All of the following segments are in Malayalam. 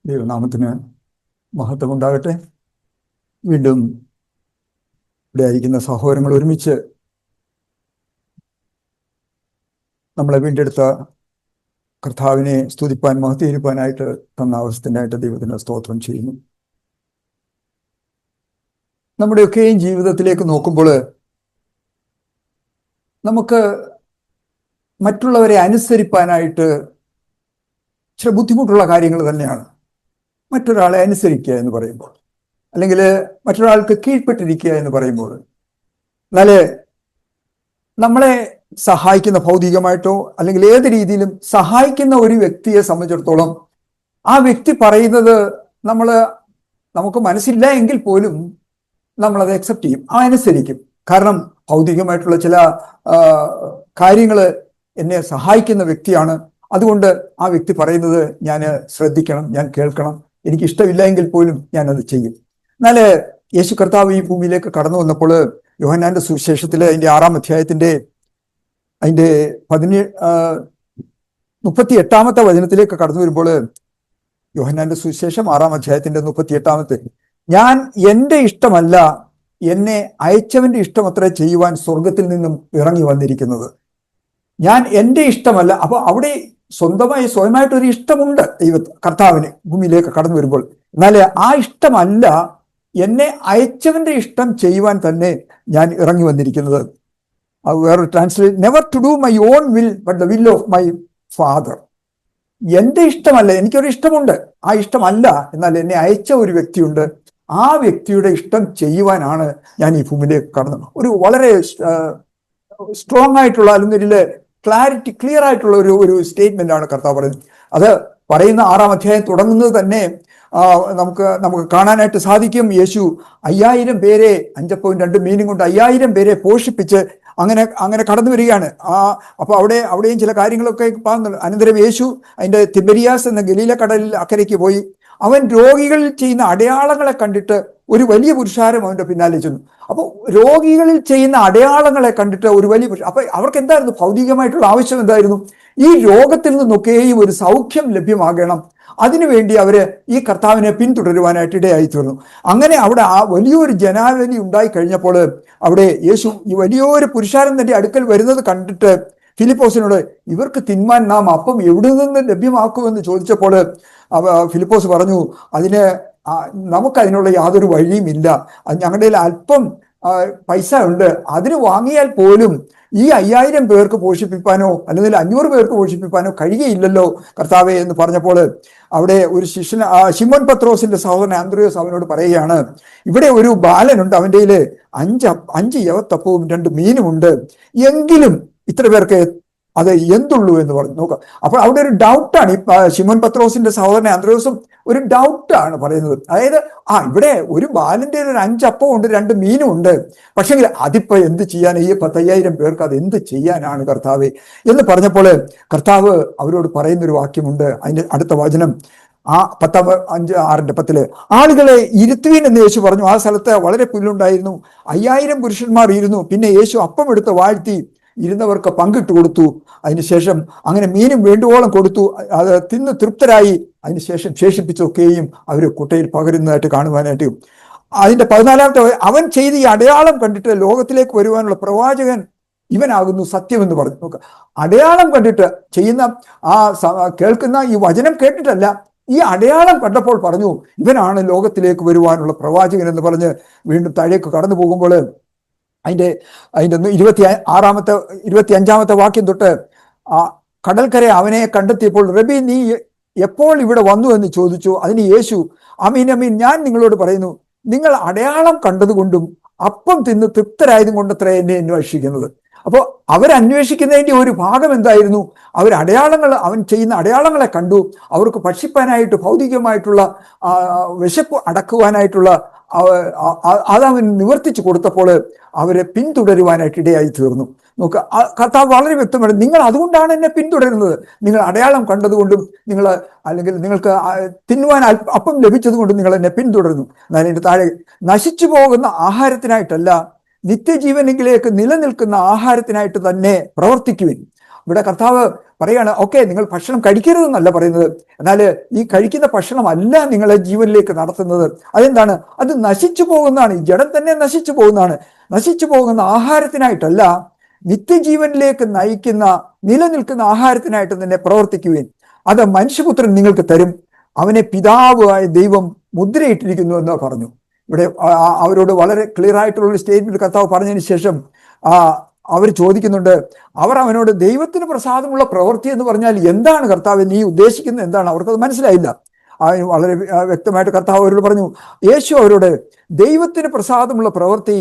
ദൈവനാമത്തിന് മഹത്വമുണ്ടാകട്ടെ. വീണ്ടും ഇവിടെ ആയിരിക്കുന്ന സഹോദരങ്ങൾ ഒരുമിച്ച് നമ്മളെ വീണ്ടെടുത്ത കർത്താവിനെ സ്തുതിപ്പാൻ മഹത്വീകരിപ്പാനായിട്ട് തന്ന അവസ്ഥനായിട്ട് ദൈവത്തിന് സ്തോത്രം ചെയ്യുന്നു. നമ്മുടെയൊക്കെയും ജീവിതത്തിലേക്ക് നോക്കുമ്പോൾ നമുക്ക് മറ്റുള്ളവരെ അനുസരിപ്പാനായിട്ട് ചില ബുദ്ധിമുട്ടുള്ള കാര്യങ്ങൾ തന്നെയാണ്. മറ്റൊരാളെ അനുസരിക്കുക എന്ന് പറയുമ്പോൾ, അല്ലെങ്കിൽ മറ്റൊരാൾക്ക് കീഴ്പ്പെട്ടിരിക്കുക എന്ന് പറയുമ്പോൾ, എന്നാൽ നമ്മളെ സഹായിക്കുന്ന ഭൗതികമായിട്ടോ അല്ലെങ്കിൽ ഏത് രീതിയിലും സഹായിക്കുന്ന ഒരു വ്യക്തിയെ സംബന്ധിച്ചിടത്തോളം ആ വ്യക്തി പറയുന്നത് നമുക്ക് മനസ്സില്ല എങ്കിൽ പോലും നമ്മളത് അക്സെപ്റ്റ് ചെയ്യും, അനുസരിക്കും. കാരണം ഭൗതികമായിട്ടുള്ള ചില കാര്യങ്ങൾ എന്നെ സഹായിക്കുന്ന വ്യക്തിയാണ്. അതുകൊണ്ട് ആ വ്യക്തി പറയുന്നത് ഞാൻ ശ്രദ്ധിക്കണം, ഞാൻ കേൾക്കണം. എനിക്ക് ഇഷ്ടമില്ല എങ്കിൽ പോലും ഞാനത് ചെയ്യും. എന്നാൽ യേശു കർത്താവ് ഈ ഭൂമിയിലേക്ക് കടന്നു വന്നപ്പോൾ യോഹന്നാന്റെ സുവിശേഷത്തിലെ അതിന്റെ 6-ാം അധ്യായത്തിന്റെ അതിന്റെ 38-ാമത്തെ വചനത്തിലേക്ക് കടന്നു വരുമ്പോൾ, യോഹന്നാന്റെ സുവിശേഷം 6-ാം അധ്യായത്തിന്റെ 38-ാമത്തെ, ഞാൻ എൻ്റെ ഇഷ്ടമല്ല എന്നെ അയച്ചവന്റെ ഇഷ്ടമത്രേ ചെയ്യുവാൻ സ്വർഗത്തിൽ നിന്നും ഇറങ്ങി വന്നിരിക്കുന്നത്. ഞാൻ എൻ്റെ ഇഷ്ടമല്ല. അപ്പൊ അവിടെ സ്വയമായിട്ടൊരു ഇഷ്ടമുണ്ട് കർത്താവിന് ഭൂമിയിലേക്ക് കടന്നു വരുമ്പോൾ. എന്നാൽ ആ ഇഷ്ടമല്ല, എന്നെ അയച്ചവന്റെ ഇഷ്ടം ചെയ്യുവാൻ തന്നെ ഞാൻ ഇറങ്ങി വന്നിരിക്കുന്നത്. വേറൊരു translate, never to do my own will but the will of my father. എൻ്റെ ഇഷ്ടമല്ല, എനിക്കൊരു ഇഷ്ടമുണ്ട്, ആ ഇഷ്ടമല്ല, എന്നാൽ എന്നെ അയച്ച ഒരു വ്യക്തിയുണ്ട്, ആ വ്യക്തിയുടെ ഇഷ്ടം ചെയ്യുവാനാണ് ഞാൻ ഈ ഭൂമിയിലേക്ക് കടന്നത്. ഒരു വളരെ സ്ട്രോങ് ആയിട്ടുള്ള, അല്ലെങ്കിൽ ക്ലിയർ ആയിട്ടുള്ള ഒരു സ്റ്റേറ്റ്മെന്റ് ആണ് കർത്താവ് പറയുന്നത്. അത് പറയുന്ന 6-ാം അധ്യായം തുടങ്ങുന്നത് തന്നെ നമുക്ക് കാണാനായിട്ട് സാധിക്കും. യേശു 5000 പേരെ 5 അപ്പവും 2 മീനും കൊണ്ട് 5000 പേരെ പോഷിപ്പിച്ച് അങ്ങനെ കടന്നു വരികയാണ്. അപ്പൊ അവിടെയും ചില കാര്യങ്ങളൊക്കെ കാണുന്നുണ്ട്. അനന്തരം യേശു അതിന്റെ തിബരിയാസ് എന്ന ഗലീല കടലിൽ അക്കരയ്ക്ക് പോയി. അവൻ രോഗികളിൽ ചെയ്യുന്ന അടയാളങ്ങളെ കണ്ടിട്ട് ഒരു വലിയ പുരുഷാരം അവന്റെ പിന്നാലെ ചെന്നു. അപ്പോൾ രോഗികളിൽ ചെയ്യുന്ന അടയാളങ്ങളെ കണ്ടിട്ട് ഒരു വലിയ അപ്പൊ അവർക്ക് എന്തായിരുന്നു ഭൗതികമായിട്ടുള്ള ആവശ്യം? എന്തായിരുന്നു? ഈ രോഗത്തിൽ നിന്നൊക്കെയും ഒരു സൗഖ്യം ലഭ്യമാകണം. അതിനുവേണ്ടി അവര് ഈ കർത്താവിനെ പിന്തുടരുവാനായിട്ട് ഇടയായി തീർന്നു. അങ്ങനെ അവിടെ ആ വലിയൊരു ജനാവലി ഉണ്ടായി കഴിഞ്ഞപ്പോൾ അവിടെ യേശു ഈ വലിയൊരു പുരുഷാരം തന്റെ അടുക്കൽ വരുന്നത് കണ്ടിട്ട് ഫിലിപ്പോസിനോട്, ഇവർക്ക് തിന്മാൻ നാം അപ്പം എവിടെ നിന്ന് ലഭ്യമാക്കുമെന്ന് ചോദിച്ചപ്പോൾ ഫിലിപ്പോസ് പറഞ്ഞു, നമുക്കതിനുള്ള യാതൊരു വഴിയുമില്ല. ഞങ്ങളുടെ അല്പം പൈസ ഉണ്ട്, അതിന് വാങ്ങിയാൽ പോലും ഈ 5000 പേർക്ക് പോഷിപ്പിക്കാനോ അല്ലെങ്കിൽ 500 പേർക്ക് പോഷിപ്പിക്കാനോ കഴിയുകയില്ലല്ലോ കർത്താവേ എന്ന് പറഞ്ഞപ്പോൾ അവിടെ ഒരു ശിഷ്യൻ, ശിമോൻ പത്രോസിന്റെ സഹോദരൻ അന്ത്രയോസ് അവനോട് പറയുകയാണ്, ഇവിടെ ഒരു ബാലനുണ്ട്, അവൻ്റെ 5 യവത്തപ്പവും 2 മീനും ഉണ്ട്, എങ്കിലും ഇത്ര പേർക്ക് അത് എന്തുള്ളൂ എന്ന് പറഞ്ഞു. നോക്കാം. അപ്പോൾ അവിടെ ഒരു ഡൗട്ടാണ്. ശിമോൻ പത്രോസിന്റെ സഹോദരൻ അന്ത്രയോസും ഒരു ഡൗട്ടാണ് പറയുന്നത്. അതായത് ഇവിടെ ഒരു ബാലന്റെ 5 അപ്പവും ഉണ്ട്, 2 മീനും ഉണ്ട്, പക്ഷെങ്കിൽ അതിപ്പോ എന്ത് ചെയ്യാൻ, ഈ 10,000 പേർക്ക് അത് എന്ത് ചെയ്യാനാണ് കർത്താവേ എന്ന് പറഞ്ഞപ്പോൾ കർത്താവ് അവരോട് പറയുന്നൊരു വാക്യമുണ്ട്. അതിന്റെ അടുത്ത വചനം 5:6-10 ആളുകളെ ഇരുത്തുവീൻ എന്ന് യേശു പറഞ്ഞു. ആ സ്ഥലത്ത് വളരെ പുല്ലുണ്ടായിരുന്നു, 5000 പുരുഷന്മാർ ഇരുന്നു. പിന്നെ യേശു അപ്പം എടുത്ത് വാഴ്ത്തി ഇരുന്നവർക്ക് പങ്കിട്ട് കൊടുത്തു. അതിനുശേഷം അങ്ങനെ മീനും വേണ്ടുവോളം കൊടുത്തു. അത് തിന്ന് തൃപ്തരായി. അതിനുശേഷം ശേഷിപ്പിച്ചൊക്കെയും അവർ കുട്ടയിൽ പകരുന്നതായിട്ട് കാണുവാനായിട്ട്. അതിന്റെ 14-ാമത്തെ, അവൻ ചെയ്ത് ഈ അടയാളം കണ്ടിട്ട് ലോകത്തിലേക്ക് വരുവാനുള്ള പ്രവാചകൻ ഇവനാകുന്നു സത്യമെന്ന് പറഞ്ഞു. നോക്കുക, അടയാളം കണ്ടിട്ട് ചെയ്യുന്ന കേൾക്കുന്ന ഈ വചനം കേട്ടിട്ടല്ല, ഈ അടയാളം കണ്ടപ്പോൾ പറഞ്ഞു, ഇവനാണ് ലോകത്തിലേക്ക് വരുവാനുള്ള പ്രവാചകൻ എന്ന് പറഞ്ഞ് വീണ്ടും താഴേക്ക് കടന്നു പോകുമ്പോൾ അതിന്റെ 25-ാമത്തെ വാക്യം തൊട്ട്, കടൽക്കര അവനെ കണ്ടെത്തിയപ്പോൾ, റബി നീ എപ്പോൾ ഇവിടെ വന്നു എന്ന് ചോദിച്ചു. അതിന് യേശു, അമീൻ അമീൻ ഞാൻ നിങ്ങളോട് പറയുന്നു, നിങ്ങൾ അടയാളം കണ്ടതുകൊണ്ടും അപ്പം തിന്ന് തൃപ്തരായതും കൊണ്ടത്രേ എന്നെ അന്വേഷിക്കുന്നത്. അപ്പോൾ അവരന്വേഷിക്കുന്നതിന്റെ ഒരു ഭാഗം എന്തായിരുന്നു? അവൻ ചെയ്യുന്ന അടയാളങ്ങളെ കണ്ടു. അവർക്ക് ഭക്ഷിപ്പാനായിട്ട് ഭൗതികമായിട്ടുള്ള വിശപ്പ് അടക്കുവാനായിട്ടുള്ള അതവൻ നിവർത്തിച്ചു കൊടുത്തപ്പോൾ അവരെ പിന്തുടരുവാനായിട്ട് ഇടയായി തീർന്നു. നോക്കുക, കർത്താവ് വളരെ വ്യക്തമാണ്, നിങ്ങൾ അതുകൊണ്ടാണ് എന്നെ പിന്തുടരുന്നത്. നിങ്ങൾ അടയാളം കണ്ടതുകൊണ്ടും അല്ലെങ്കിൽ നിങ്ങൾക്ക് തിന്നുവാൻ അപ്പം ലഭിച്ചതുകൊണ്ടും നിങ്ങൾ എന്നെ പിന്തുടരുന്നു. എന്നാൽ എൻ്റെ താഴെ, നശിച്ചു പോകുന്ന ആഹാരത്തിനായിട്ടല്ല, നിത്യജീവനിലേക്ക് നിലനിൽക്കുന്ന ആഹാരത്തിനായിട്ട് തന്നെ പ്രവർത്തിക്കുവിൻ. ഇവിടെ കർത്താവ് പറയാണ്, ഓക്കെ, നിങ്ങൾ ഭക്ഷണം കഴിക്കരുതെന്നല്ല പറയുന്നത്, എന്നാൽ ഈ കഴിക്കുന്ന ഭക്ഷണമല്ല നിങ്ങളെ ജീവനിലേക്ക് നടത്തുന്നത്. അതെന്താണ്? അത് നശിച്ചു പോകുന്നതാണ്. ഈ ജഡം തന്നെ നശിച്ചു പോകുന്നതാണ്. നശിച്ചു പോകുന്ന ആഹാരത്തിനായിട്ടല്ല, നിത്യജീവനിലേക്ക് നയിക്കുന്ന നിലനിൽക്കുന്ന ആഹാരത്തിനായിട്ട് തന്നെ പ്രവർത്തിക്കുവിൻ. അത് മനുഷ്യപുത്രൻ നിങ്ങൾക്ക് തരും. അവനെ പിതാവായ ദൈവം മുദ്രയിട്ടിരിക്കുന്നു എന്ന് പറഞ്ഞു. ഇവിടെ അവരോട് വളരെ ക്ലിയർ ആയിട്ടുള്ള ഒരു സ്റ്റേറ്റ്മെന്റ് കർത്താവ് പറഞ്ഞതിന് ശേഷം അവർ ചോദിക്കുന്നുണ്ട്, അവർ അവനോട് ദൈവത്തിന് പ്രസാദമുള്ള പ്രവൃത്തി എന്ന് പറഞ്ഞാൽ എന്താണ് കർത്താവ് നീ ഉദ്ദേശിക്കുന്നത് എന്താണ്? അവർക്കത് മനസ്സിലായില്ല. വളരെ വ്യക്തമായിട്ട് കർത്താവ് അവരോട് പറഞ്ഞു. യേശു അവരോട് ദൈവത്തിന് പ്രസാദമുള്ള പ്രവൃത്തി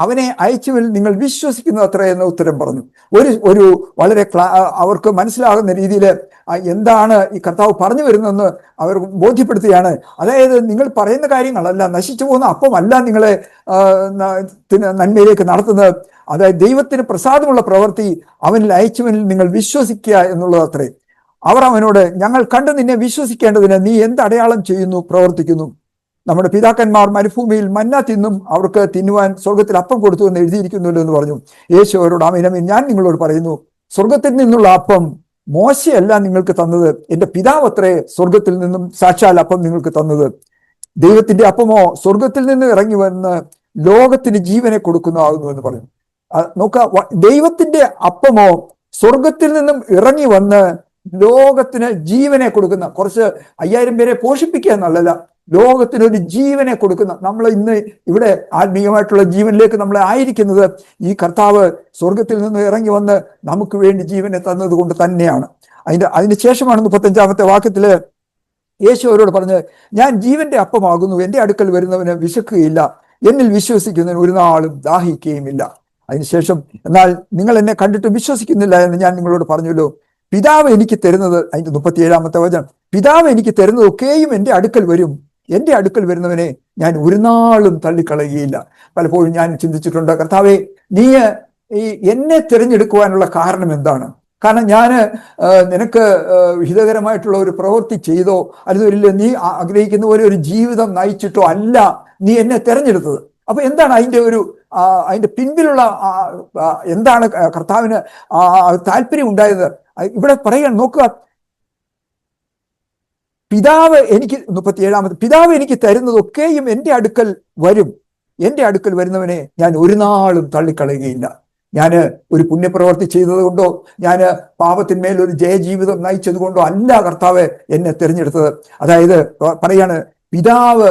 അവനെ അയച്ചവരിൽ നിങ്ങൾ വിശ്വസിക്കുന്നത് അത്ര എന്ന ഉത്തരം പറഞ്ഞു. ഒരു വളരെ അവർക്ക് മനസ്സിലാകുന്ന രീതിയിൽ എന്താണ് ഈ കർത്താവ് പറഞ്ഞു വരുന്നതെന്ന് അവർ ബോധ്യപ്പെടുത്തുകയാണ്. അതായത് നിങ്ങൾ പറയുന്ന കാര്യങ്ങളല്ല, നശിച്ചു പോകുന്ന അപ്പമല്ല നിങ്ങളെ നന്മയിലേക്ക് നടത്തുന്നത്. അതായത് ദൈവത്തിന് പ്രസാദമുള്ള പ്രവൃത്തി അവനിൽ അയച്ചവനിൽ നിങ്ങൾ വിശ്വസിക്കുക എന്നുള്ളത് അത്രേ. അവർ അവനോട്, ഞങ്ങൾ കണ്ട് നിന്നെ വിശ്വസിക്കേണ്ടതിന് നീ എന്ത് അടയാളം ചെയ്യുന്നു, പ്രവർത്തിക്കുന്നു? നമ്മുടെ പിതാക്കന്മാർ മരുഭൂമിയിൽ മന്ന തിന്നും അവർക്ക് തിന്നുവാൻ സ്വർഗത്തിൽ അപ്പം കൊടുത്തു എന്ന് എഴുതിയിരിക്കുന്നുല്ലോ എന്ന് പറഞ്ഞു. യേശു അവരോട്, ആമേൻ, ഞാൻ നിങ്ങളോട് പറയുന്നു, സ്വർഗത്തിൽ നിന്നുള്ള അപ്പം മോശയല്ല നിങ്ങൾക്ക് തന്നത്, എന്റെ പിതാവ് അത്രേ സ്വർഗത്തിൽ നിന്നും സാക്ഷാൽ അപ്പം നിങ്ങൾക്ക് തന്നത്. ദൈവത്തിന്റെ അപ്പമോ സ്വർഗത്തിൽ നിന്ന് ഇറങ്ങി വന്ന് ലോകത്തിന് ജീവനെ കൊടുക്കുന്നതാകുന്നു എന്ന് പറഞ്ഞു. നോക്കുക, ദൈവത്തിന്റെ അപ്പമോ സ്വർഗത്തിൽ നിന്നും ഇറങ്ങി വന്ന് ലോകത്തിന് ജീവനെ കൊടുക്കുന്ന, കുറച്ച് 5000 പേരെ പോഷിപ്പിക്കുക എന്നല്ല, ലോകത്തിന് ഒരു ജീവനെ കൊടുക്കുന്ന, നമ്മൾ ഇന്ന് ഇവിടെ ആത്മീയമായിട്ടുള്ള ജീവനിലേക്ക് നമ്മളെ ആയിരിക്കുന്നത് ഈ കർത്താവ് സ്വർഗത്തിൽ നിന്ന് ഇറങ്ങി വന്ന് നമുക്ക് വേണ്ടി ജീവനെ തന്നത് കൊണ്ട് തന്നെയാണ്. അതിന് ശേഷമാണ് 35-ാമത്തെ വാക്യത്തില് യേശു അവരോട് പറഞ്ഞ്, ഞാൻ ജീവന്റെ അപ്പമാകുന്നു, എന്റെ അടുക്കൽ വരുന്നവന് വിശക്കുകയില്ല, എന്നിൽ വിശ്വസിക്കുന്നതിന് ഒരു നാളും ദാഹിക്കുകയുമില്ല. അതിനുശേഷം, എന്നാൽ നിങ്ങൾ എന്നെ കണ്ടിട്ട് വിശ്വസിക്കുന്നില്ല എന്ന് ഞാൻ നിങ്ങളോട് പറഞ്ഞല്ലോ. പിതാവ് എനിക്ക് തരുന്നത്, അതിന്റെ 37-ാമത്തെ വചനം, പിതാവ് എനിക്ക് തരുന്നത് ഒക്കെയും എൻ്റെ അടുക്കൽ വരും, എൻ്റെ അടുക്കൽ വരുന്നവനെ ഞാൻ ഒരു നാളും തള്ളിക്കളയുകയില്ല. പലപ്പോഴും ഞാൻ ചിന്തിച്ചിട്ടുണ്ട്, കർത്താവെ, നീ എന്നെ തിരഞ്ഞെടുക്കുവാനുള്ള കാരണം എന്താണ്? കാരണം ഞാൻ നിനക്ക് ഹിതകരമായിട്ടുള്ള ഒരു പ്രവൃത്തി ചെയ്തോ അല്ലെങ്കിൽ നീ ആഗ്രഹിക്കുന്ന പോലെ ഒരു ജീവിതം നയിച്ചിട്ടോ അല്ല നീ എന്നെ തിരഞ്ഞെടുത്തത്. അപ്പൊ എന്താണ് അതിന്റെ പിൻപിലുള്ള എന്താണ് കർത്താവിന് താല്പര്യം ഉണ്ടായത്? ഇവിടെ പറയാൻ നോക്കുക, പിതാവ് എനിക്ക് 37-ാമത്, പിതാവ് എനിക്ക് തരുന്നതൊക്കെയും എൻ്റെ അടുക്കൽ വരും, എൻ്റെ അടുക്കൽ വരുന്നവനെ ഞാൻ ഒരു നാളും തള്ളിക്കളയുകയില്ല. ഞാൻ ഒരു പുണ്യപ്രവർത്തി ചെയ്തത് കൊണ്ടോ ഞാൻ പാപത്തിന്മേൽ ഒരു ജയജീവിതം നയിച്ചത് കൊണ്ടോ അല്ല കർത്താവ് എന്നെ തിരഞ്ഞെടുത്തത്. അതായത് പറയാണ്, പിതാവ്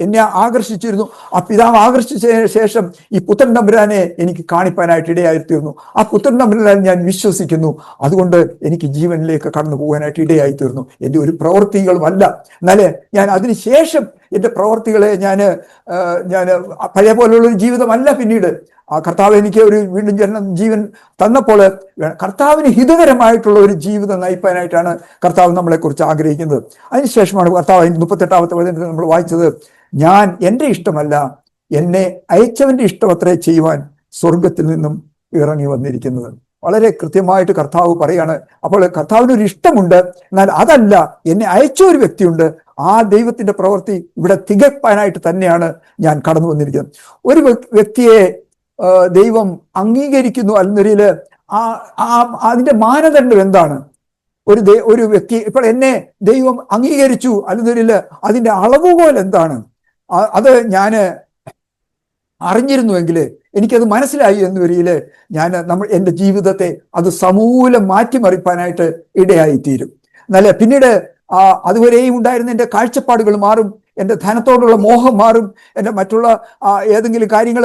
എന്നെ ആകർഷിച്ചിരുന്നു. ആ പിതാവ് ആകർഷിച്ചതിന് ശേഷം ഈ പുത്രൻ തമ്പുരാനെ എനിക്ക് കാണിപ്പാനായിട്ട് ഇടയായിത്തീർന്നു. ആ പുത്രൻ തമ്പുരാൻ ഞാൻ വിശ്വസിക്കുന്നു, അതുകൊണ്ട് എനിക്ക് ജീവനിലേക്ക് കടന്നു പോകാനായിട്ട് ഇടയായിത്തീർന്നു. എൻ്റെ ഒരു പ്രവൃത്തികളും അല്ല. എന്നാലേ ഞാൻ അതിനുശേഷം എൻ്റെ പ്രവൃത്തികളെ ഞാൻ പഴയ പോലുള്ളൊരു ജീവിതമല്ല പിന്നീട് ആ കർത്താവ് എനിക്ക് ഒരു വീണ്ടും ജീവൻ തന്നപ്പോൾ കർത്താവിന് ഹിതകരമായിട്ടുള്ള ഒരു ജീവിതം നയിപ്പാനായിട്ടാണ് കർത്താവ് നമ്മളെക്കുറിച്ച് ആഗ്രഹിക്കുന്നത്. അതിനുശേഷമാണ് കർത്താവ് 38-ാമത്തെ വചനത്തിൽ നമ്മൾ വായിച്ചത്, ഞാൻ എൻ്റെ ഇഷ്ടമല്ല എന്നെ അയച്ചവന്റെ ഇഷ്ടം അത്രേ ചെയ്യുവാൻ സ്വർഗത്തിൽ നിന്നും ഇറങ്ങി വന്നിരിക്കുന്നത്. വളരെ കൃത്യമായിട്ട് കർത്താവ് പറയാണ്. അപ്പോൾ കർത്താവിനൊരു ഇഷ്ടമുണ്ട്, എന്നാൽ അതല്ല, എന്നെ അയച്ച ഒരു വ്യക്തിയുണ്ട്, ആ ദൈവത്തിന്റെ പ്രവൃത്തി ഇവിടെ തികപ്പാനായിട്ട് തന്നെയാണ് ഞാൻ കടന്നു വന്നിരിക്കുന്നത്. ഒരു വ്യക്തിയെ ദൈവം അംഗീകരിക്കുന്നു അല്ലെന്നൊരിൽ അതിന്റെ മാനദണ്ഡം എന്താണ്? ഒരു വ്യക്തി ഇപ്പോൾ എന്നെ ദൈവം അംഗീകരിച്ചു അല്ലെന്നൊരിൽ അതിന്റെ അളവുകോൽ എന്താണ്? അത് ഞാൻ അറിഞ്ഞിരുന്നുവെങ്കിൽ, എനിക്കത് മനസ്സിലായി എന്ന വരിയിൽ എൻ്റെ ജീവിതത്തെ അത് സമൂലം മാറ്റിമറിപ്പാനായിട്ട് ഇടയായിത്തീരും. എന്നല്ല പിന്നീട് അതുവരെയും ഉണ്ടായിരുന്ന എൻ്റെ കാഴ്ചപ്പാടുകൾ മാറും, എൻ്റെ ധനത്തോടുള്ള മോഹം മാറും, എൻ്റെ മറ്റുള്ള ഏതെങ്കിലും കാര്യങ്ങൾ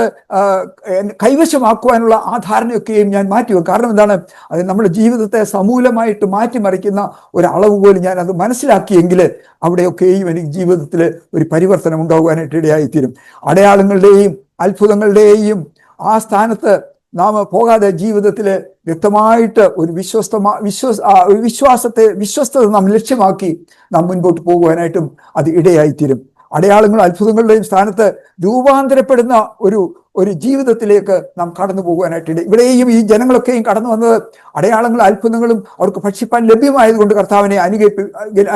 കൈവശമാക്കുവാനുള്ള ആ ധാരണയൊക്കെയും ഞാൻ മാറ്റിവെക്കും. കാരണം എന്താണ്? അത് നമ്മുടെ ജീവിതത്തെ സമൂലമായിട്ട് മാറ്റിമറിക്കുന്ന ഒരു അളവ് പോലും ഞാൻ അത് മനസ്സിലാക്കിയെങ്കിൽ അവിടെയൊക്കെയും എനിക്ക് ജീവിതത്തിൽ ഒരു പരിവർത്തനം ഉണ്ടാകുവാനായിട്ട് ഇടയായിത്തീരും. അടയാളങ്ങളുടെയും അത്ഭുതങ്ങളുടെയും ആ സ്ഥാനത്ത് നാം പോകാതെ ജീവിതത്തിൽ വ്യക്തമായിട്ട് ഒരു വിശ്വസ്തത നാം ലക്ഷ്യമാക്കി നാം മുൻപോട്ട് പോകുവാനായിട്ടും അത് ഇടയായിത്തീരും. അടയാളങ്ങളും അത്ഭുതങ്ങളുടെയും സ്ഥാനത്ത് രൂപാന്തരപ്പെടുന്ന ഒരു ഒരു ജീവിതത്തിലേക്ക് നാം കടന്നു പോകുവാനായിട്ടുണ്ട്. ഇവിടെയും ഈ ജനങ്ങളൊക്കെയും കടന്നു വന്നത് അടയാളങ്ങളും അത്ഭുതങ്ങളും അവർക്ക് ഭക്ഷിപ്പാൻ ലഭ്യമായതുകൊണ്ട് കർത്താവിനെ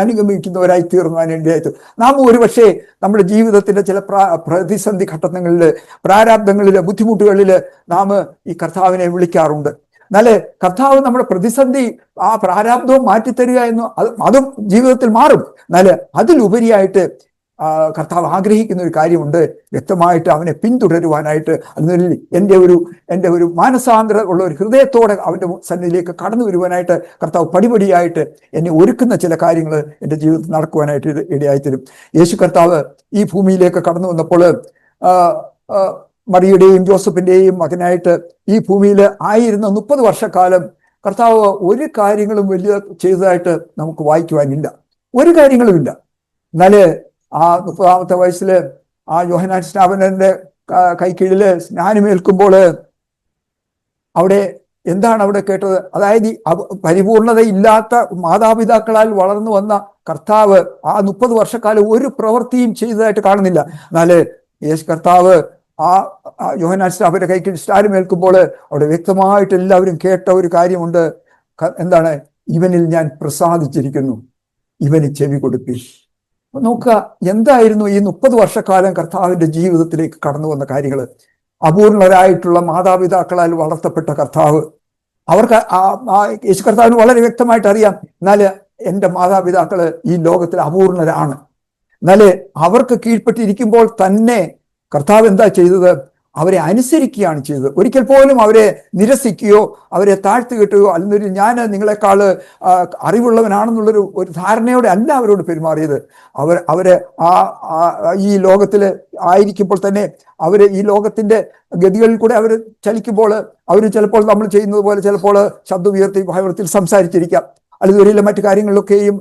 അനുഗമിക്കുന്നവരായി തീർന്നതിനായിട്ട് നാം ഒരുപക്ഷെ നമ്മുടെ ജീവിതത്തിന്റെ ചില പ്രതിസന്ധി ഘട്ടങ്ങളിൽ, പ്രാരാബ്ദങ്ങളിൽ, ബുദ്ധിമുട്ടുകളിൽ നാം ഈ കർത്താവിനെ വിളിക്കാറുണ്ട്. എന്നാല് കർത്താവ് നമ്മുടെ പ്രതിസന്ധി, ആ പ്രാരാബ്ദവും മാറ്റിത്തരിക എന്ന് അതും ജീവിതത്തിൽ മാറും. എന്നാല് അതിലുപരിയായിട്ട് കർത്താവ് ആഗ്രഹിക്കുന്ന ഒരു കാര്യമുണ്ട്, വ്യക്തമായിട്ട് അവനെ പിന്തുടരുവാനായിട്ട്. അതിൽ എൻ്റെ ഒരു മാനസാന്തര ഉള്ള ഒരു ഹൃദയത്തോടെ അവൻ്റെ സന്നിധിയിലേക്ക് കടന്നു വരുവാനായിട്ട് കർത്താവ് പടിപടിയായിട്ട് എന്നെ ഒരുക്കുന്ന ചില കാര്യങ്ങൾ എൻ്റെ ജീവിതത്തിൽ നടക്കുവാനായിട്ട് ഇടയായിത്തരും. യേശു കർത്താവ് ഈ ഭൂമിയിലേക്ക് കടന്നു വന്നപ്പോൾ മറിയുടെയും ജോസഫിന്റെയും മകനായിട്ട് ഈ ഭൂമിയിൽ ആയിരുന്ന 30 വർഷക്കാലം കർത്താവ് ഒരു കാര്യങ്ങളും വലിയ ചെയ്തതായിട്ട് നമുക്ക് വായിക്കുവാനില്ല, ഒരു കാര്യങ്ങളുമില്ല. എന്നാല് ആ 30-ാമത്തെ വയസ്സിൽ ആ യോഹന്നാൻ സ്നാപകന്റെ കൈക്കീഴില് സ്നാനമേൽക്കുമ്പോൾ അവിടെ എന്താണ് അവിടെ കേട്ടത്? അതായത് പരിപൂർണതയില്ലാത്ത മാതാപിതാക്കളാൽ വളർന്നു വന്ന കർത്താവ് ആ 30 വർഷക്കാലം ഒരു പ്രവൃത്തിയും ചെയ്തതായിട്ട് കാണുന്നില്ല. എന്നാല് യേശു കർത്താവ് ആ യോഹന്നാൻ സ്നാപകന്റെ കൈക്കീഴിൽ സ്നാനമേൽക്കുമ്പോൾ അവിടെ വ്യക്തമായിട്ട് എല്ലാവരും കേട്ട ഒരു കാര്യമുണ്ട്. എന്താണ്? ഇവനിൽ ഞാൻ പ്രസാദിച്ചിരിക്കുന്നു, ഇവന് ചെവി കൊടുപ്പീൻ. നോക്കുക, എന്തായിരുന്നു ഈ 30 വർഷക്കാലം കർത്താവിന്റെ ജീവിതത്തിലേക്ക് കടന്നു വന്ന കാര്യങ്ങൾ? അപൂർണരായിട്ടുള്ള മാതാപിതാക്കളാൽ വളർത്തപ്പെട്ട കർത്താവ്, അവർക്ക് യേശു കർത്താവിന് വളരെ വ്യക്തമായിട്ട് അറിയാം, എന്നാല് എൻ്റെ മാതാപിതാക്കള് ഈ ലോകത്തിൽ അപൂർണരാണ്. എന്നാല് അവർക്ക് കീഴ്പ്പെട്ടിരിക്കുമ്പോൾ തന്നെ കർത്താവ് എന്താ ചെയ്തത്? അവരെ അനുസരിക്കുകയാണ് ചെയ്തത്. ഒരിക്കൽ പോലും അവരെ നിരസിക്കുകയോ അവരെ താഴ്ത്തുകെട്ടുകയോ അല്ലെങ്കിൽ ഞാൻ നിങ്ങളെക്കാൾ അറിവുള്ളവനാണെന്നുള്ളൊരു ധാരണയോടെ അല്ല അവരോട് പെരുമാറിയത്. അവരെ ഈ ലോകത്തിൽ ആയിരിക്കുമ്പോൾ തന്നെ അവര് ഈ ലോകത്തിന്റെ ഗതികളിൽ കൂടെ അവർ ചലിക്കുമ്പോൾ അവർ ചിലപ്പോൾ നമ്മൾ ചെയ്യുന്നത് പോലെ ചിലപ്പോൾ ശബ്ദം ഉയർത്തി ഭയത്തിൽ സംസാരിച്ചിരിക്കാം, അല്ലെങ്കിൽ മറ്റു കാര്യങ്ങളിലൊക്കെയും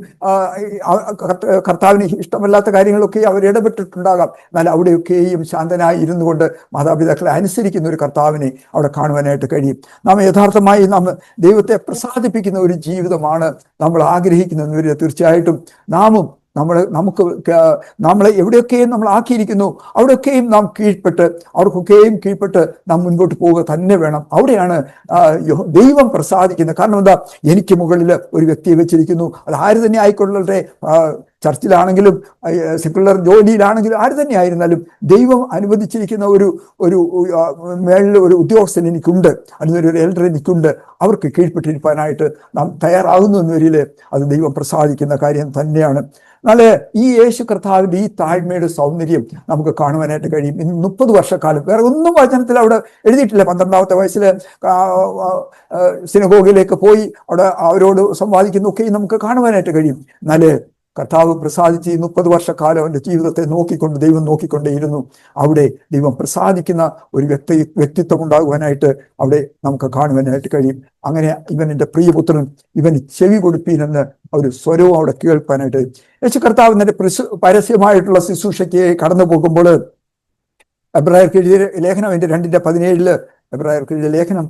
കർത്താവിന് ഇഷ്ടമല്ലാത്ത കാര്യങ്ങളിലൊക്കെയും അവർ ഇടപെട്ടിട്ടുണ്ടാകാം. എന്നാൽ അവിടെയൊക്കെയും ശാന്തനായി ഇരുന്നു കൊണ്ട് മാതാപിതാക്കളെ അനുസരിക്കുന്ന ഒരു കർത്താവിനെ അവിടെ കാണുവാനായിട്ട് കഴിയും. നാം യഥാർത്ഥമായി നാം ദൈവത്തെ പ്രസാദിപ്പിക്കുന്ന ഒരു ജീവിതമാണ് നമ്മൾ ആഗ്രഹിക്കുന്നതെന്ന് തീർച്ചയായിട്ടും നമ്മളെ എവിടെയൊക്കെയും നമ്മൾ ആക്കിയിരിക്കുന്നു അവിടെയൊക്കെയും നാം അവർക്കൊക്കെയും കീഴ്പ്പെട്ട് നാം മുൻപോട്ട് പോവുക തന്നെ വേണം. അവിടെയാണ് ദൈവം പ്രസാദിക്കുന്നത്. കാരണം എന്താ? എനിക്ക് മുകളിൽ ഒരു വ്യക്തിയെ വെച്ചിരിക്കുന്നു, അത് ആര് തന്നെ ആയിക്കൊള്ളട്ടെ, ചർച്ചിലാണെങ്കിലും സെക്കുലർ ജോലിയിലാണെങ്കിലും ആര് തന്നെ ആയിരുന്നാലും ദൈവം അനുവദിച്ചിരിക്കുന്ന ഒരു മേളിൽ ഒരു ഉദ്യോഗസ്ഥൻ എനിക്കുണ്ട്, അല്ലെങ്കിൽ ഒരു എൽഡർ എനിക്കുണ്ട്. അവർക്ക് കീഴ്പ്പെട്ടിരിക്കാനായിട്ട് നാം തയ്യാറാകുന്നു എന്ന വരിയിൽ അത് ദൈവം പ്രസാദിക്കുന്ന കാര്യം തന്നെയാണ്. എന്നാൽ ഈ യേശു കർത്താവിന്റെ ഈ താഴ്മയുടെ സൗന്ദര്യം നമുക്ക് കാണുവാനായിട്ട് കഴിയും. 30 വർഷക്കാലം വേറെ ഒന്നും വചനത്തിൽ അവിടെ എഴുതിയിട്ടില്ല. 12-ാമത്തെ വയസ്സിൽ സിനഗോഗിലേക്ക് പോയി അവിടെ അവരോട് സംവാദിക്കുന്നൊക്കെ നമുക്ക് കാണുവാനായിട്ട് കഴിയും. എന്നാല് കർത്താവ് പ്രസാദിച്ച് 30 വർഷക്കാലം അവന്റെ ജീവിതത്തെ ദൈവം നോക്കിക്കൊണ്ടേയിരുന്നു. അവിടെ ദൈവം പ്രസാദിക്കുന്ന ഒരു വ്യക്തിത്വം ഉണ്ടാകുവാനായിട്ട് അവിടെ നമുക്ക് കാണുവാനായിട്ട് കഴിയും. അങ്ങനെ ഇവൻ എൻ്റെ പ്രിയപുത്രൻ, ഇവന് ചെവി കൊടുപ്പീനെന്ന് ഒരു സ്വരവും അവിടെ കേൾക്കാനായിട്ട്. യേശു കർത്താവ് തന്റെ പരസ്യമായിട്ടുള്ള ശുശ്രൂഷയ്ക്ക് കടന്നു പോകുമ്പോൾ എബ്രായർക്ക് എഴുതിയ ലേഖനം 2:17 എബ്രായർക്ക് എഴുതിയ ലേഖനം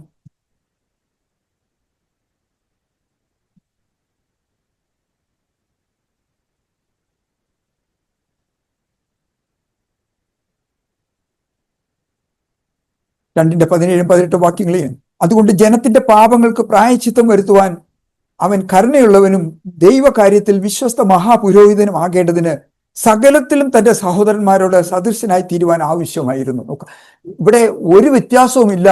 2:17-18 വാക്യങ്ങളെ, അതുകൊണ്ട് ജനത്തിന്റെ പാപങ്ങൾക്ക് പ്രായശ്ചിത്തം വരുത്തുവാൻ അവൻ കരുണയുള്ളവനും ദൈവകാര്യത്തിൽ വിശ്വസ്ത മഹാപുരോഹിതനും ആകേണ്ടതിന് സകലത്തിലും തന്റെ സഹോദരന്മാരോട് സദൃശനായി തീരുവാൻ ആവശ്യമായിരുന്നു. ഇവിടെ ഒരു വ്യത്യാസവുമില്ല.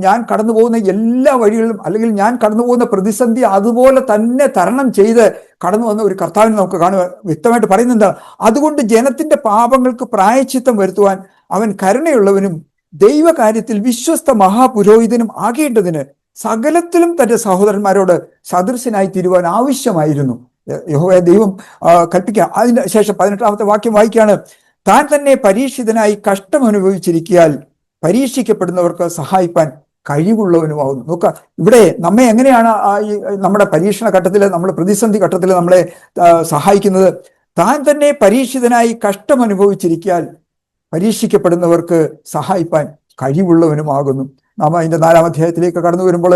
ഞാൻ കടന്നു പോകുന്ന എല്ലാ വഴികളിലും അല്ലെങ്കിൽ ഞാൻ കടന്നു പോകുന്ന പ്രതിസന്ധി അതുപോലെ തന്നെ തരണം ചെയ്ത് കടന്നു വന്ന ഒരു കർത്താവിനെ നമുക്ക് കാണുക വ്യക്തമായിട്ട് പറയുന്നത്. അതുകൊണ്ട് ജനത്തിന്റെ പാപങ്ങൾക്ക് പ്രായശ്ചിത്തം വരുത്തുവാൻ അവൻ കരുണയുള്ളവനും ദൈവകാര്യത്തിൽ വിശ്വസ്ത മഹാപുരോഹിതനും ആകേണ്ടതിന് സകലത്തിലും തന്റെ സഹോദരന്മാരോട് സദൃശനായി തീരുവാൻ ആവശ്യമായിരുന്നു. യഹോവ ദൈവം കൽപ്പിക്കുക. അതിന് ശേഷം 18-ാമത്തെ വാക്യം വായിക്കുകയാണ്, താൻ തന്നെ പരീക്ഷിതനായി കഷ്ടം അനുഭവിച്ചിരിക്കാൻ പരീക്ഷിക്കപ്പെടുന്നവർക്ക് സഹായിപ്പാൻ കഴിവുള്ളവനുമാകുന്നു. നോക്കുക, ഇവിടെ നമ്മെ എങ്ങനെയാണ് നമ്മുടെ പരീക്ഷണ ഘട്ടത്തിൽ, നമ്മുടെ പ്രതിസന്ധി ഘട്ടത്തിൽ നമ്മളെ സഹായിക്കുന്നത്? താൻ തന്നെ പരീക്ഷിതനായി കഷ്ടം അനുഭവിച്ചിരിക്കാൻ പരീക്ഷിക്കപ്പെടുന്നവർക്ക് സഹായിപ്പാൻ കഴിവുള്ളവനുമാകുന്നു. നാം അതിന്റെ 4-ാം അധ്യായത്തിലേക്ക് കടന്നു വരുമ്പോൾ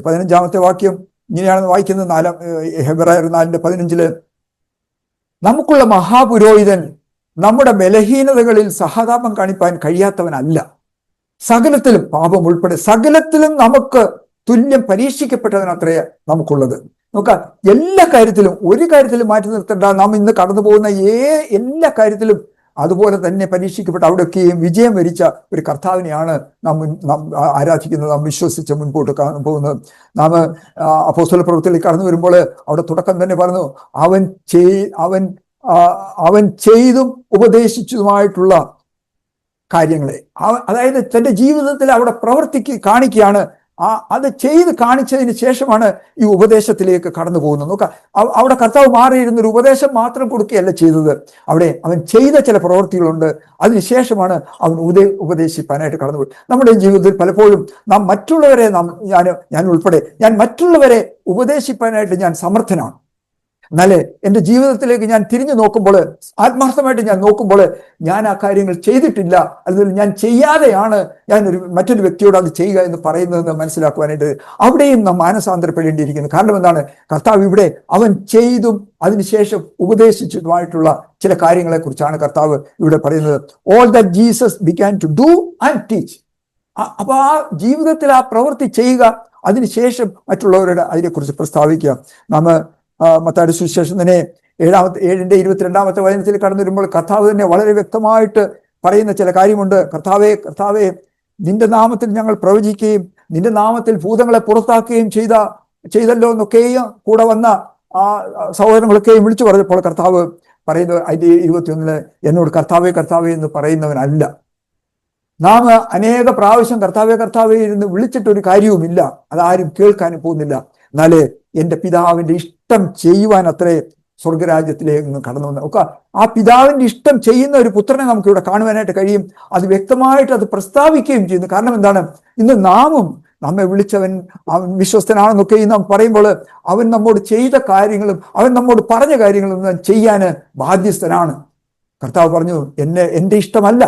15-ാമത്തെ വാക്യം ഇങ്ങനെയാണ് വായിക്കുന്നത്. ഹെബ്രായർ 4:15 നമുക്കുള്ള മഹാപുരോഹിതൻ നമ്മുടെ ബലഹീനതകളിൽ സഹതാപം കാണിപ്പാൻ കഴിയാത്തവനല്ല. സകലത്തിലും, പാപം ഉൾപ്പെടെ സകലത്തിലും നമുക്ക് തുല്യം പരീക്ഷിക്കപ്പെട്ടവനത്രേ നമുക്കുള്ളത്. നോക്കാം, എല്ലാ കാര്യത്തിലും, ഒരു കാര്യത്തിലും മാറ്റി നിർത്തേണ്ട. നാം ഇന്ന് കടന്നു പോകുന്ന എല്ലാ കാര്യത്തിലും അതുപോലെ തന്നെ പരീക്ഷിക്കപ്പെട്ട അവിടെയൊക്കെയും വിജയം വരിച്ച ഒരു കർത്താവിനെയാണ് നാം ആരാധിക്കുന്നത്, നാം വിശ്വസിച്ച് മുൻപോട്ട് പോകുന്നത്. നാം അപ്പോസ്തല പ്രവൃത്തിയിലേക്ക് കടന്നു വരുമ്പോൾ അവിടെ തുടക്കം തന്നെ പറഞ്ഞു, അവൻ ചെയ്തും ഉപദേശിച്ചതുമായിട്ടുള്ള കാര്യങ്ങളെ, അതായത് തന്റെ ജീവിതത്തിൽ അവിടെ കാണിക്കുകയാണ്. അത് ചെയ്ത് കാണിച്ചതിന് ശേഷമാണ് ഈ ഉപദേശത്തിലേക്ക് കടന്നു പോകുന്നത്. നോക്കാം, അവിടെ കർത്താവ് മാറിയിരുന്നൊരു ഉപദേശം മാത്രം കൊടുക്കുകയല്ല ചെയ്തത്. അവിടെ അവൻ ചെയ്ത ചില പ്രവൃത്തികളുണ്ട്. അതിനുശേഷമാണ് അവൻ ഉപദേശിപ്പാനായിട്ട് കടന്നുപോയി. നമ്മുടെ ജീവിതത്തിൽ പലപ്പോഴും നാം മറ്റുള്ളവരെ, ഞാൻ ഉൾപ്പെടെ, ഞാൻ മറ്റുള്ളവരെ ഉപദേശിപ്പാനായിട്ട് ഞാൻ സമർത്ഥനാണ്. എന്നാലേ എൻ്റെ ജീവിതത്തിലേക്ക് ഞാൻ തിരിഞ്ഞു നോക്കുമ്പോൾ, ആത്മാർത്ഥമായിട്ട് ഞാൻ നോക്കുമ്പോൾ, ഞാൻ ആ കാര്യങ്ങൾ ചെയ്തിട്ടില്ല, അല്ലെങ്കിൽ ഞാൻ ചെയ്യാതെയാണ് മറ്റൊരു വ്യക്തിയോട് അത് ചെയ്യുക എന്ന് പറയുന്നതെന്ന് മനസ്സിലാക്കുവാനായിട്ട് അവിടെയും നാം മാനസാന്തരപ്പെടേണ്ടിയിരിക്കുന്നു. കാരണം എന്താണ്? കർത്താവ് ഇവിടെ അവൻ ചെയ്തും അതിനുശേഷം ഉപദേശിച്ചതുമായിട്ടുള്ള ചില കാര്യങ്ങളെ കുറിച്ചാണ് കർത്താവ് ഇവിടെ പറയുന്നത്. All that Jesus began to do and teach. അപ്പൊ ആ ജീവിതത്തിൽ ആ പ്രവൃത്തി ചെയ്യുക, അതിനുശേഷം മറ്റുള്ളവരുടെ അതിനെക്കുറിച്ച് പ്രസ്താവിക്കുക. നാം മത്തായിയുടെ സുവിശേഷം തന്നെ 7:22 വചനത്തിൽ കടന്നു വരുമ്പോൾ കർത്താവ് തന്നെ വളരെ വ്യക്തമായിട്ട് പറയുന്ന ചില കാര്യമുണ്ട്. കർത്താവേ, നിന്റെ നാമത്തിൽ ഞങ്ങൾ പ്രവചിക്കുകയും നിന്റെ നാമത്തിൽ ഭൂതങ്ങളെ പുറത്താക്കുകയും ചെയ്തല്ലോ എന്നൊക്കെയും കൂടെ വന്ന ആ സഹോദരങ്ങളൊക്കെയും വിളിച്ചു പറഞ്ഞപ്പോൾ കർത്താവ് പറയുന്നത് അതിന്റെ 21 എന്നോട് കർത്താവേ എന്ന് പറയുന്നവനല്ല. നാം അനേക പ്രാവശ്യം കർത്താവേ ഇരുന്ന് വിളിച്ചിട്ടൊരു കാര്യവുമില്ല, അതാരും കേൾക്കാനും പോകുന്നില്ല. എന്നാലേ എൻ്റെ പിതാവിൻ്റെ ഇഷ്ടം ചെയ്യുവാൻ അത്രേ സ്വർഗരാജ്യത്തിലേക്ക് കടന്നു വന്നത്. ഒക്കെ ആ പിതാവിൻ്റെ ഇഷ്ടം ചെയ്യുന്ന ഒരു പുത്രനെ നമുക്ക് ഇവിടെ കാണുവാനായിട്ട് കഴിയും. അത് വ്യക്തമായിട്ട് അത് പ്രസ്താവിക്കുകയും ചെയ്യുന്നു. കാരണം എന്താണ്? ഇന്ന് നമ്മെ വിളിച്ചവൻ അവൻ വിശ്വസ്തനാണെന്നൊക്കെ നാം പറയുമ്പോൾ അവൻ നമ്മോട് ചെയ്ത കാര്യങ്ങളും അവൻ നമ്മോട് പറഞ്ഞ കാര്യങ്ങളും ചെയ്യാൻ ബാധ്യസ്ഥനാണ്. കർത്താവ് പറഞ്ഞു, എൻ്റെ ഇഷ്ടമല്ല,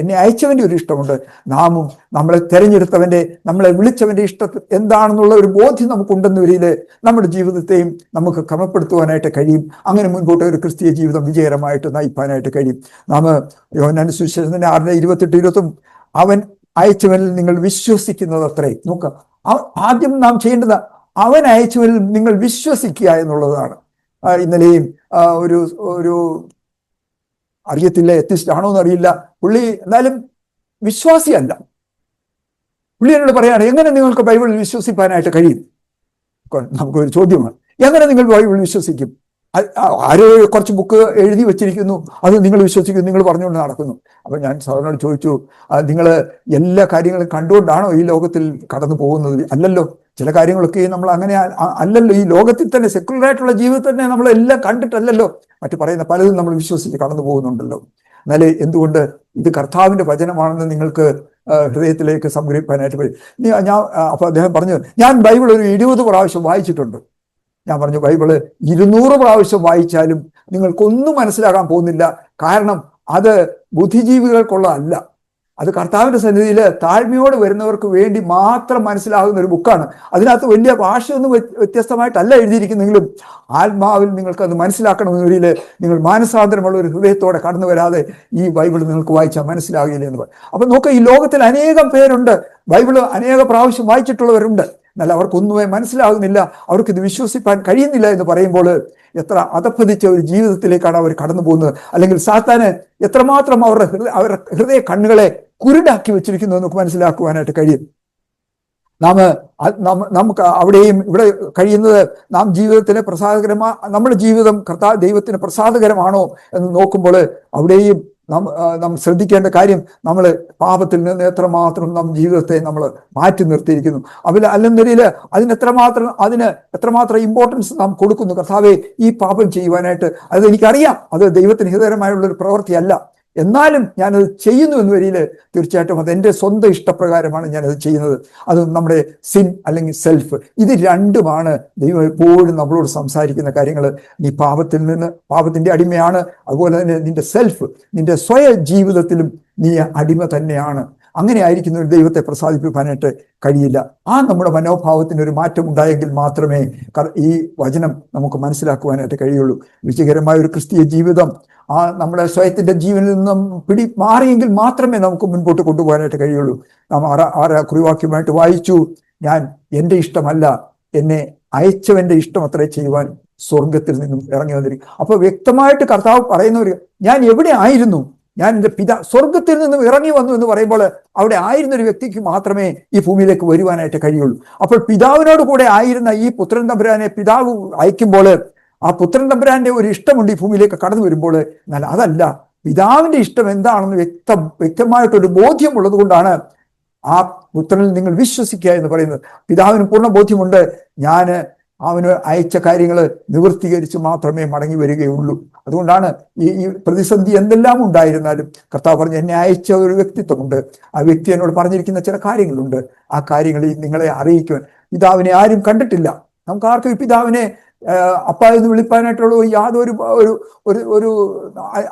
എന്നെ അയച്ചവൻ്റെ ഒരു ഇഷ്ടമുണ്ട്. നമ്മളെ തെരഞ്ഞെടുത്തവൻ്റെ, നമ്മളെ വിളിച്ചവൻ്റെ ഇഷ്ടം എന്താണെന്നുള്ള ഒരു ബോധ്യം നമുക്കുണ്ടെന്ന വരിയിൽ നമ്മുടെ ജീവിതത്തെയും നമുക്ക് ക്രമപ്പെടുത്തുവാനായിട്ട് കഴിയും. അങ്ങനെ മുൻപോട്ട് ഒരു ക്രിസ്തീയ ജീവിതം വിജയകരമായിട്ട് നയിപ്പാനായിട്ട് കഴിയും. നാം യോഹന്നാന്റെ സുവിശേഷം 6:28-20 അവൻ അയച്ചവനിൽ നിങ്ങൾ വിശ്വസിക്കുന്നത് അത്രേ. നോക്കുക, ആദ്യം നാം ചെയ്യേണ്ടത് അവൻ അയച്ചവനിൽ നിങ്ങൾ വിശ്വസിക്കുക എന്നുള്ളതാണ്. ഇന്നലെയും ഒരു അറിയത്തില്ല, എത്തിസ്റ്റ് ആണോ എന്നറിയില്ല, പുള്ളി എന്നാലും വിശ്വാസിയല്ല. പുള്ളി എന്നോട് പറയാണ്, എങ്ങനെ നിങ്ങൾക്ക് ബൈബിളിൽ വിശ്വസിപ്പാനായിട്ട് കഴിയും? നമുക്കൊരു ചോദ്യമാണ്, എങ്ങനെ നിങ്ങൾ ബൈബിളിൽ വിശ്വസിക്കും? ആരോ കുറച്ച് ബുക്ക് എഴുതി വെച്ചിരിക്കുന്നു, അത് നിങ്ങൾ വിശ്വസിക്കുന്നു, നിങ്ങൾ പറഞ്ഞുകൊണ്ട് നടക്കുന്നു. അപ്പൊ ഞാൻ സാറിനോട് ചോദിച്ചു, നിങ്ങൾ എല്ലാ കാര്യങ്ങളും കണ്ടുകൊണ്ടാണോ ഈ ലോകത്തിൽ കടന്നു പോകുന്നത്? അല്ലല്ലോ. ചില കാര്യങ്ങളൊക്കെ നമ്മൾ അങ്ങനെ അല്ലല്ലോ. ഈ ലോകത്തിൽ തന്നെ സെക്കുലറായിട്ടുള്ള ജീവിതത്തിൽ തന്നെ നമ്മളെല്ലാം കണ്ടിട്ടല്ലല്ലോ മറ്റു പറയുന്ന പലതും നമ്മൾ വിശ്വസിച്ച് കടന്നു പോകുന്നുണ്ടല്ലോ. എന്നാലേ എന്തുകൊണ്ട് ഇത് കർത്താവിന്റെ വചനമാണെന്ന് നിങ്ങൾക്ക് ഹൃദയത്തിലേക്ക് സംഗ്രഹിക്കാനായിട്ട് കഴിയും. അപ്പൊ അദ്ദേഹം പറഞ്ഞു, ഞാൻ ബൈബിൾ ഒരു 20 പ്രാവശ്യം വായിച്ചിട്ടുണ്ട്. ഞാൻ പറഞ്ഞു, ബൈബിള് 200 പ്രാവശ്യം വായിച്ചാലും നിങ്ങൾക്കൊന്നും മനസ്സിലാക്കാൻ പോകുന്നില്ല. കാരണം അത് ബുദ്ധിജീവികൾക്കുള്ളതല്ല, അത് കർത്താവിന്റെ സന്നിധിയിൽ താഴ്മയോട് വരുന്നവർക്ക് വേണ്ടി മാത്രം മനസ്സിലാകുന്ന ഒരു ബുക്കാണ്. അതിനകത്ത് വലിയ ഭാഷയൊന്നും വ്യത്യസ്തമായിട്ടല്ല എഴുതിയിരിക്കുന്നെങ്കിലും ആത്മാവിൽ നിങ്ങൾക്കത് മനസ്സിലാക്കണമെന്നൊരിൽ നിങ്ങൾ മാനസാന്തരമുള്ള ഒരു ഹൃദയത്തോടെ കടന്നു വരാതെ ഈ ബൈബിൾ നിങ്ങൾക്ക് വായിച്ചാൽ മനസ്സിലാകില്ല എന്ന് പറയും. അപ്പൊ നോക്കുക, ഈ ലോകത്തിൽ അനേകം പേരുണ്ട്, ബൈബിള് അനേക പ്രാവശ്യം വായിച്ചിട്ടുള്ളവരുണ്ട്, എന്നാൽ അവർക്കൊന്നുമേ മനസ്സിലാകുന്നില്ല, അവർക്കിത് വിശ്വസിപ്പാൻ കഴിയുന്നില്ല എന്ന് പറയുമ്പോൾ എത്ര അധപ്പതിച്ച ഒരു ജീവിതത്തിലേക്കാണ് അവർ കടന്നു പോകുന്നത്. അല്ലെങ്കിൽ സാത്താന് എത്രമാത്രം അവരുടെ ഹൃദയ കണ്ണുകളെ കുരുടാക്കി വെച്ചിരിക്കുന്നു എന്നൊക്കെ മനസ്സിലാക്കുവാനായിട്ട് കഴിയും. നമുക്ക് അവിടെയും ഇവിടെ കഴിയുന്നത് നാം ജീവിതത്തിന് നമ്മുടെ ജീവിതം ദൈവത്തിന് പ്രസാദകരമാണോ എന്ന് നോക്കുമ്പോൾ അവിടെയും നാം ശ്രദ്ധിക്കേണ്ട കാര്യം, നമ്മൾ പാപത്തിൽ നിന്ന് എത്രമാത്രം നാം ജീവിതത്തെ നമ്മൾ മാറ്റി നിർത്തിയിരിക്കുന്നു. അല്ലെന്നൊരിൽ അതിന് എത്രമാത്രം ഇമ്പോർട്ടൻസ് നാം കൊടുക്കുന്നു. കർത്താവെ, ഈ പാപം ചെയ്യുവാനായിട്ട് അത് എനിക്കറിയാം, അത് ദൈവത്തിന് ഹിതകരമായുള്ളൊരു പ്രവൃത്തിയല്ല, എന്നാലും ഞാനത് ചെയ്യുന്നു എന്ന് വരിയിൽ തീർച്ചയായിട്ടും അത് എൻ്റെ സ്വന്തം ഇഷ്ടപ്രകാരമാണ് ഞാനത് ചെയ്യുന്നത്. അത് നമ്മുടെ സിൻ അല്ലെങ്കിൽ സെൽഫ്, ഇത് രണ്ടുമാണ് ദൈവം എപ്പോഴും നമ്മളോട് സംസാരിക്കുന്ന കാര്യങ്ങൾ. നീ പാപത്തിന്റെ അടിമയാണ്, അതുപോലെ തന്നെ നിന്റെ സെൽഫ്, നിന്റെ സ്വയ ജീവിതത്തിലും നീ അടിമ തന്നെയാണ്. അങ്ങനെ ആയിരിക്കുന്ന ഒരു ദൈവത്തെ പ്രസാദിപ്പിക്കാനായിട്ട് കഴിയില്ല. ആ നമ്മുടെ മനോഭാവത്തിന് ഒരു മാറ്റം ഉണ്ടായെങ്കിൽ മാത്രമേ ഈ വചനം നമുക്ക് മനസ്സിലാക്കുവാനായിട്ട് കഴിയുള്ളൂ. വിജയകരമായ ഒരു ക്രിസ്തീയ ജീവിതം നമ്മുടെ സ്വയത്തിന്റെ ജീവനിൽ നിന്നും മാറിയെങ്കിൽ മാത്രമേ നമുക്ക് മുൻപോട്ട് കൊണ്ടുപോകാനായിട്ട് കഴിയുള്ളൂ. നാം കുറിവാക്യമായിട്ട് വായിച്ചു, ഞാൻ എൻ്റെ ഇഷ്ടമല്ല, എന്നെ അയച്ചവന്റെ ഇഷ്ടം അത്രേ ചെയ്യുവാൻ സ്വർഗത്തിൽ നിന്നും ഇറങ്ങി വന്നിരിക്കും. അപ്പൊ വ്യക്തമായിട്ട് കർത്താവ് പറയുന്നവർ, ഞാൻ എവിടെ ആയിരുന്നു, ഞാൻ എൻ്റെ സ്വർഗത്തിൽ നിന്നും ഇറങ്ങി വന്നു എന്ന് പറയുമ്പോൾ അവിടെ ആയിരുന്ന ഒരു വ്യക്തിക്ക് മാത്രമേ ഈ ഭൂമിയിലേക്ക് വരുവാനായിട്ട് കഴിയുള്ളൂ. അപ്പോൾ പിതാവിനോട് കൂടെ ആയിരുന്ന ഈ പുത്രൻ തമ്പുരാനെ പിതാവ് അയക്കുമ്പോൾ ആ പുത്രൻ തമ്പുരാന്റെ ഒരു ഇഷ്ടമുണ്ട് ഈ ഭൂമിയിലേക്ക് കടന്നു വരുമ്പോൾ. എന്നാൽ അതല്ല, പിതാവിന്റെ ഇഷ്ടം എന്താണെന്ന് വ്യക്തമായിട്ടൊരു ബോധ്യമുള്ളത് കൊണ്ടാണ് ആ പുത്രനിൽ നിങ്ങൾ വിശ്വസിക്കുക എന്ന് പറയുന്നത്. പിതാവിന് പൂർണ്ണ ബോധ്യമുണ്ട്, ഞാൻ അവന് അയച്ച കാര്യങ്ങൾ നിവൃത്തീകരിച്ച് മാത്രമേ മടങ്ങി വരികയുള്ളൂ. അതുകൊണ്ടാണ് ഈ പ്രതിസന്ധി എന്തെല്ലാം ഉണ്ടായിരുന്നാലും കർത്താവ് പറഞ്ഞു, എന്നെ അയച്ച ഒരു വ്യക്തിത്വമുണ്ട്, ആ വ്യക്തി എന്നോട് പറഞ്ഞിരിക്കുന്ന ചില കാര്യങ്ങളുണ്ട്, ആ കാര്യങ്ങളിൽ നിങ്ങളെ അറിയിക്കുവാൻ. പിതാവിനെ ആരും കണ്ടിട്ടില്ല. നമുക്ക് ആർക്കും ഈ പിതാവിനെ അപ്പ എന്ന് വിളിപ്പാനായിട്ടുള്ള യാതൊരു ഒരു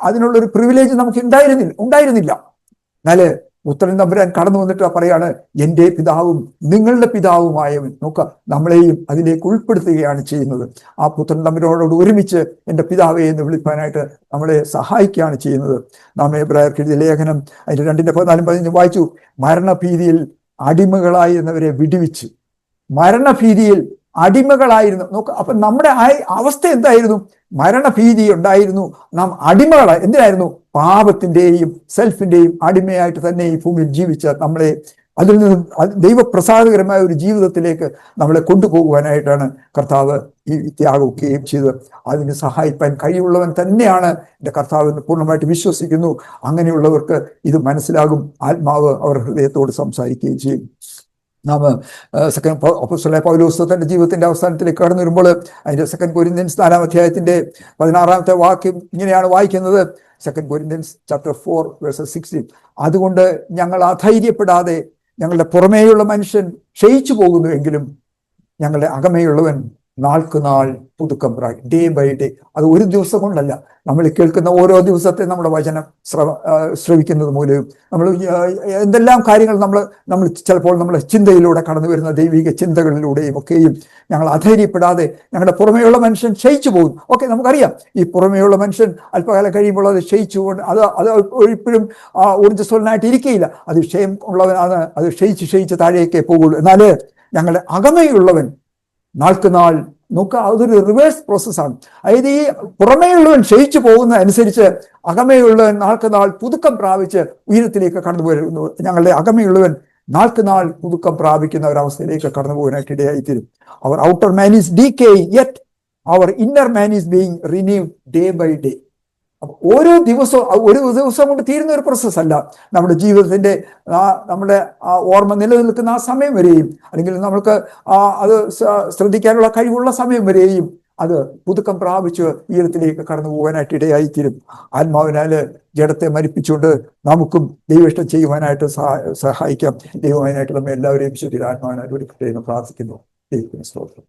അതിനുള്ളൊരു പ്രിവിലേജ് നമുക്ക് ഉണ്ടായിരുന്നില്ല. എന്നാല് പുത്രൻ തമ്പുരാൻ കടന്നു വന്നിട്ട് പറയാണ്, എൻ്റെ പിതാവും നിങ്ങളുടെ പിതാവുമായവൻ. നോക്കുക, നമ്മളെയും അതിലേക്ക് ഉൾപ്പെടുത്തുകയാണ് ചെയ്യുന്നത്. ആ പുത്രൻ തമ്പുരാനോട് ഒരുമിച്ച് എൻ്റെ പിതാവേ എന്ന് വിളിപ്പാനായിട്ട് നമ്മളെ സഹായിക്കുകയാണ് ചെയ്യുന്നത്. നാം എബ്രായർക്ക് എഴുതിയ ലേഖനം അതിന്റെ 2:14-15 വായിച്ചു. മരണഭീതിയിൽ അടിമകളായിരുന്നവരെ വിടുവിച്ച്, മരണഭീതിയിൽ അടിമകളായിരുന്നു. നോക്കുക, അപ്പൊ നമ്മുടെ അവസ്ഥ എന്തായിരുന്നു? മരണഭീതി ഉണ്ടായിരുന്നു. നാം അടിമകളായി എന്തിനായിരുന്നു? പാപത്തിന്റെയും സെൽഫിന്റെയും അടിമയായിട്ട് തന്നെ ഈ ഭൂമിയിൽ ജീവിച്ച നമ്മളെ അതിൽ നിന്ന് ദൈവപ്രസാദകരമായ ഒരു ജീവിതത്തിലേക്ക് നമ്മളെ കൊണ്ടുപോകുവാനായിട്ടാണ് കർത്താവ് ഈ ത്യാഗമൊക്കെയും ചെയ്തത്. അതിന് സഹായിപ്പാൻ കഴിവുള്ളവൻ തന്നെയാണ് എൻ്റെ കർത്താവ് എന്ന് പൂർണ്ണമായിട്ട് വിശ്വസിക്കുന്നു. അങ്ങനെയുള്ളവർക്ക് ഇത് മനസ്സിലാകും. ആത്മാവ് അവർ ഹൃദയത്തോട് സംസാരിക്കുകയും ചെയ്യും. നാം അപ്പോസ്തലനായ പൗലോസ് തന്റെ ജീവിതത്തിന്റെ അവസാനത്തിലേക്ക് കടന്നു വരുമ്പോൾ അതിന്റെ 2 കൊരിന്ത്യൻസ് 4-ാമത്തെ വാക്യം ഇങ്ങനെയാണ് വായിക്കുന്നത്. 2 കൊരിന്ത്യൻസ് chapter 4:16. അതുകൊണ്ട് ഞങ്ങൾ അധൈര്യപ്പെടാതെ, ഞങ്ങളുടെ പുറമേയുള്ള മനുഷ്യൻ ക്ഷയിച്ചു പോകുന്നുവെങ്കിലും ഞങ്ങളുടെ അകമേയുള്ളവൻ നാൾക്ക് നാൾ പുതുക്കം പ്രാപിക്കും. Day by day. അത് ഒരു ദിവസം കൊണ്ടല്ല. നമ്മൾ കേൾക്കുന്ന ഓരോ ദിവസത്തെ നമ്മുടെ വചനം ശ്രവിക്കുന്നത് മൂലവും നമ്മൾ എന്തെല്ലാം കാര്യങ്ങൾ നമ്മൾ ചിലപ്പോൾ നമ്മുടെ ചിന്തയിലൂടെ കടന്നു വരുന്ന ദൈവിക ചിന്തകളിലൂടെയും ഒക്കെയും ഞങ്ങൾ അധൈര്യപ്പെടാതെ, ഞങ്ങളുടെ പുറമേയുള്ള മനുഷ്യൻ ക്ഷയിച്ചു പോകും. ഓക്കെ, നമുക്കറിയാം ഈ പുറമേയുള്ള മനുഷ്യൻ അല്പകാലം കഴിയുമ്പോൾ അത് ക്ഷയിച്ചുകൊണ്ട് അത് ഒരിപ്പോഴും ഊർജ്ജസ്വലനായിട്ട് ഇരിക്കുകയില്ല. അത് ക്ഷയം ഉള്ളവനാണ്. അത് ക്ഷയിച്ച് താഴേക്കേ പോകുള്ളൂ. എന്നാൽ ഞങ്ങളുടെ അകമയുള്ളവൻ നാൾക്ക് നാൾ, നോക്കുക, അതൊരു റിവേഴ്സ് പ്രോസസ്സാണ്. അതായത് ഈ പുറമേയുള്ളവൻ ക്ഷയിച്ചു പോകുന്ന അനുസരിച്ച് അകമയുള്ളവൻ നാൾക്ക് നാൾ പുതുക്കം പ്രാപിച്ച് ഉയരത്തിലേക്ക് കടന്നു വരുന്നു. ഞങ്ങളുടെ അകമയുള്ളവൻ നാൾക്ക് നാൾ പുതുക്കം പ്രാപിക്കുന്ന ഒരവസ്ഥയിലേക്ക് കടന്നു പോകാനായിട്ട് ഇടയായിത്തീരും. Our outer man is decaying, yet our inner man is being renewed day by day. അപ്പൊ ഒരു ദിവസം കൊണ്ട് തീരുന്ന ഒരു പ്രോസസ് അല്ല. നമ്മുടെ ജീവിതത്തിന്റെ നമ്മുടെ ഓർമ്മ നിലനിൽക്കുന്ന ആ സമയം വരെയും, അല്ലെങ്കിൽ നമുക്ക് അത് ശ്രദ്ധിക്കാനുള്ള കഴിവുള്ള സമയം വരെയും അത് പുതുക്കം പ്രാപിച്ച് ഉയരത്തിലേക്ക് കടന്നു പോകാനായിട്ട് ഇടയായിത്തീരും. ആത്മാവിനാല് ജഡത്തെ മരിപ്പിച്ചുകൊണ്ട് നമുക്കും ദൈവഇഷ്ടം ചെയ്യുവാനായിട്ട് സഹായിക്കാം. ദൈവമായിട്ട് നമ്മെ എല്ലാവരെയും ശരീര ആത്മാവിനാൽ ഒരു പ്രാർത്ഥിക്കുന്നു. ദൈവത്തിന് സ്തോത്രം.